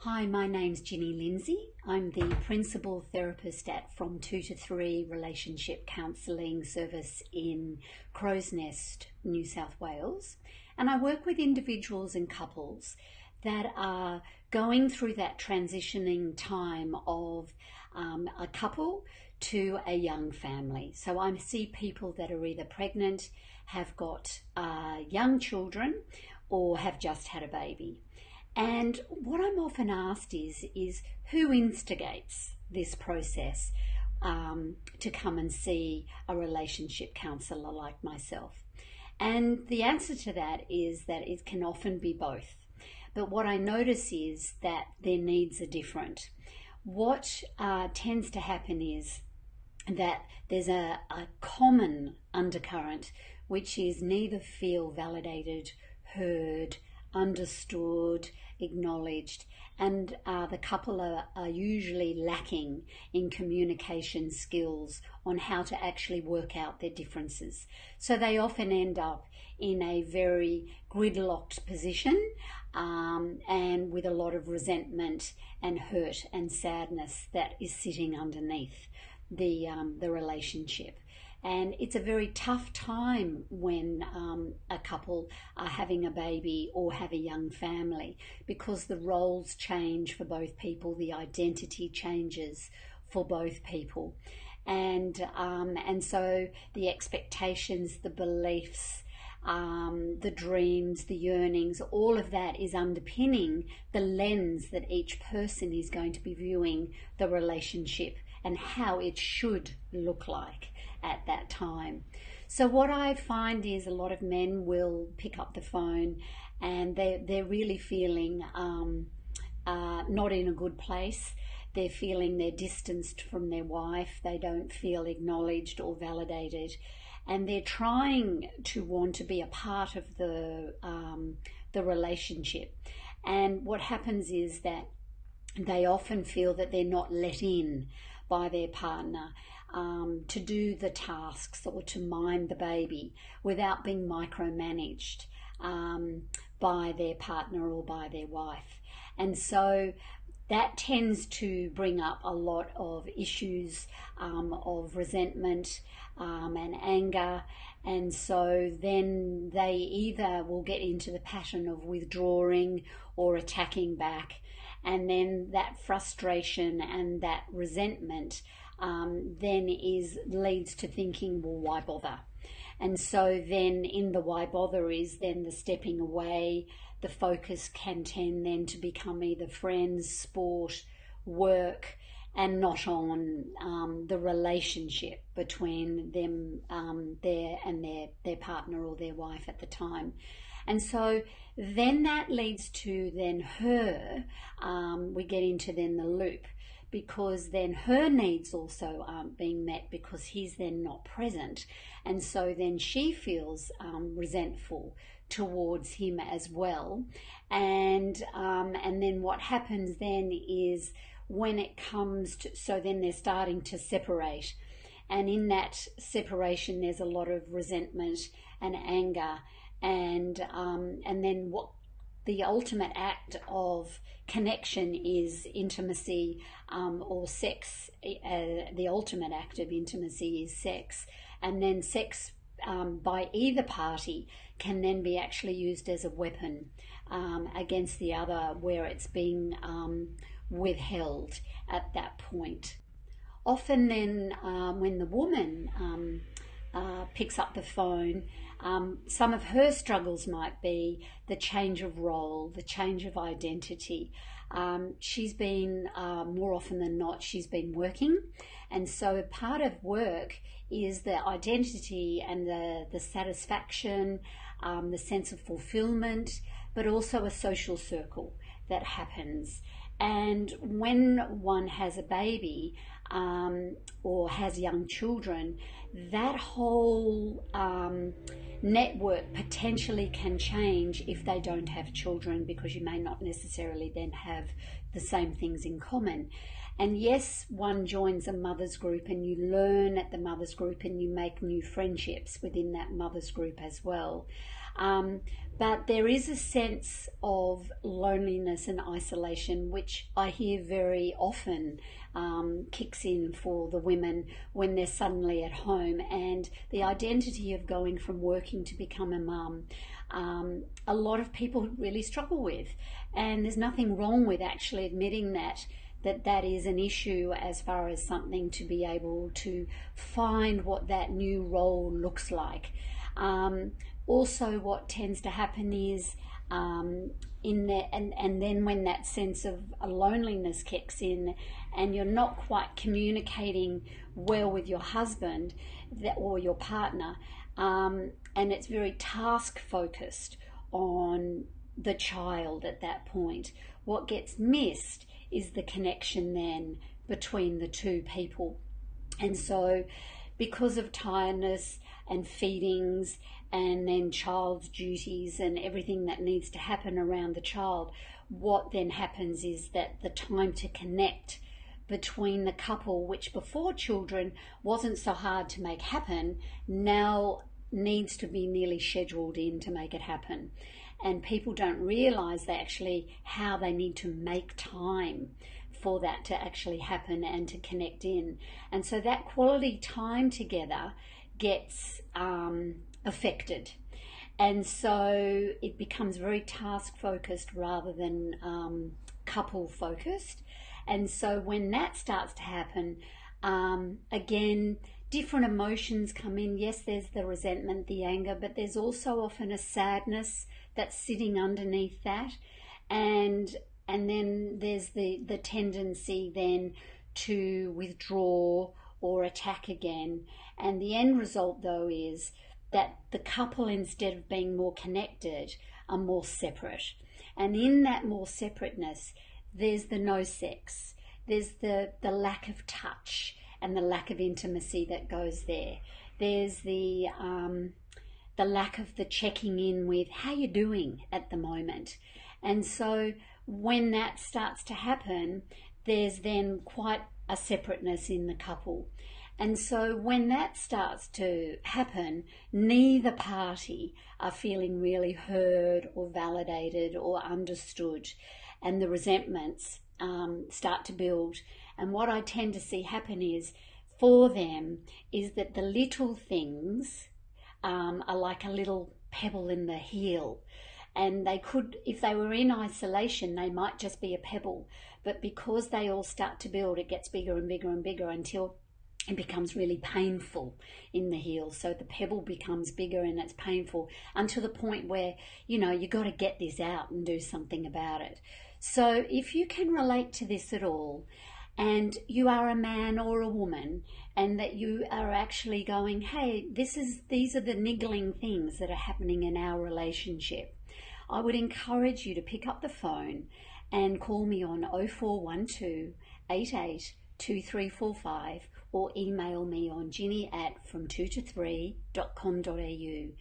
Hi, my name's Ginny Lindsay. I'm the Principal Therapist at From 2 to 3 Relationship Counselling Service in Crows Nest, New South Wales. And I work with individuals and couples that are going through that transitioning time of a couple to a young family. So I see people that are either pregnant, have got young children, or have just had a baby. And what I'm often asked is who instigates this process to come and see a relationship counsellor like myself? And the answer to that is that it can often be both. But what I notice is that their needs are different. What tends to happen is that there's a common undercurrent, which is neither feel validated, heard, understood, acknowledged, and the couple are usually lacking in communication skills on how to actually work out their differences. So they often end up in a very gridlocked position and with a lot of resentment and hurt and sadness that is sitting underneath the relationship. And it's a very tough time when a couple are having a baby or have a young family, because the roles change for both people, the identity changes for both people. And so the expectations, the beliefs, the dreams, the yearnings, all of that is underpinning the lens that each person is going to be viewing the relationship and how it should look like at that time. So what I find is a lot of men will pick up the phone and they're really feeling not in a good place. They're feeling they're distanced from their wife. They don't feel acknowledged or validated. And they're trying to want to be a part of the relationship. And what happens is that they often feel that they're not let in by their partner to do the tasks or to mind the baby without being micromanaged by their partner or by their wife. And so that tends to bring up a lot of issues of resentment and anger. And so then they either will get into the pattern of withdrawing or attacking back. And then that frustration and that resentment then leads to thinking, well, why bother? And so then in the why bother is then the stepping away. The focus can tend then to become either friends, sport, work, and not on the relationship between them, their partner or their wife at the time. And so then that leads to then her, we get into then the loop, because then her needs also aren't being met because he's then not present. And so then she feels resentful towards him as well. And then what happens then is when it comes to, so then they're starting to separate. And in that separation, there's a lot of resentment and anger. And then what the ultimate act of connection is intimacy or sex. The ultimate act of intimacy is sex. And then sex by either party can then be actually used as a weapon against the other where it's being withheld at that point. Often then when the woman picks up the phone, some of her struggles might be the change of role, the change of identity. She's been, more often than not, she's been working. And so part of work is the identity and the satisfaction, the sense of fulfillment, but also a social circle that happens. And when one has a baby or has young children, that whole network potentially can change if they don't have children, because you may not necessarily then have the same things in common. And yes, one joins a mother's group and you learn at the mother's group and you make new friendships within that mother's group as well. But there is a sense of loneliness and isolation, which I hear very often kicks in for the women when they're suddenly at home, and the identity of going from working to become a mum. A lot of people really struggle with, and there's nothing wrong with actually admitting that is an issue as far as something to be able to find what that new role looks like. Also, what tends to happen is and then when that sense of a loneliness kicks in, and you're not quite communicating well with your husband or your partner, and it's very task focused on the child at that point, what gets missed is the connection then between the two people. And so, because of tiredness and feedings and then child's duties and everything that needs to happen around the child, what then happens is that the time to connect between the couple, which before children wasn't so hard to make happen, now needs to be nearly scheduled in to make it happen. And people don't realize how they need to make time for that to actually happen and to connect in. And so that quality time together gets affected. And so it becomes very task focused rather than couple focused. And so when that starts to happen, again, different emotions come in. Yes, there's the resentment, the anger, but there's also often a sadness that's sitting underneath that. And then there's the tendency then to withdraw or attack again. And the end result, though, is that the couple, instead of being more connected, are more separate. And in that more separateness, there's the no sex. There's the lack of touch and the lack of intimacy that goes there. There's the lack of the checking in with how you're doing at the moment. And so when that starts to happen, there's then quite a separateness in the couple. And so when that starts to happen, neither party are feeling really heard or validated or understood, and the resentments start to build. And what I tend to see happen for them is that the little things are like a little pebble in the heel. And they could, if they were in isolation, they might just be a pebble. But because they all start to build, it gets bigger and bigger and bigger until it becomes really painful in the heel. So the pebble becomes bigger and it's painful until the point where, you got to get this out and do something about it. So if you can relate to this at all, and you are a man or a woman, and that you are actually going, hey, these are the niggling things that are happening in our relationship, I would encourage you to pick up the phone and call me on 0412 88 2345 or email me on ginny@from2to3.com.au.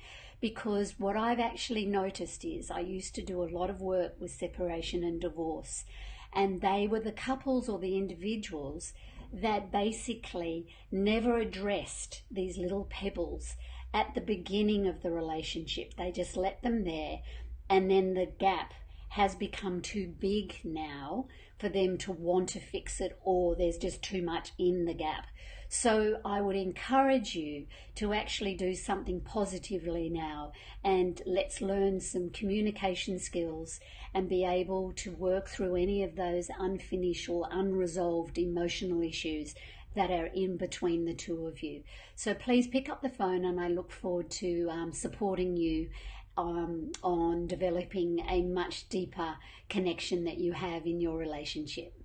Because what I've actually noticed is I used to do a lot of work with separation and divorce, and they were the couples or the individuals that basically never addressed these little pebbles at the beginning of the relationship. They just let them there, and then the gap has become too big now for them to want to fix it, or there's just too much in the gap. So I would encourage you to actually do something positively now, and let's learn some communication skills and be able to work through any of those unfinished or unresolved emotional issues that are in between the two of you. So please pick up the phone, and I look forward to supporting you on developing a much deeper connection that you have in your relationship.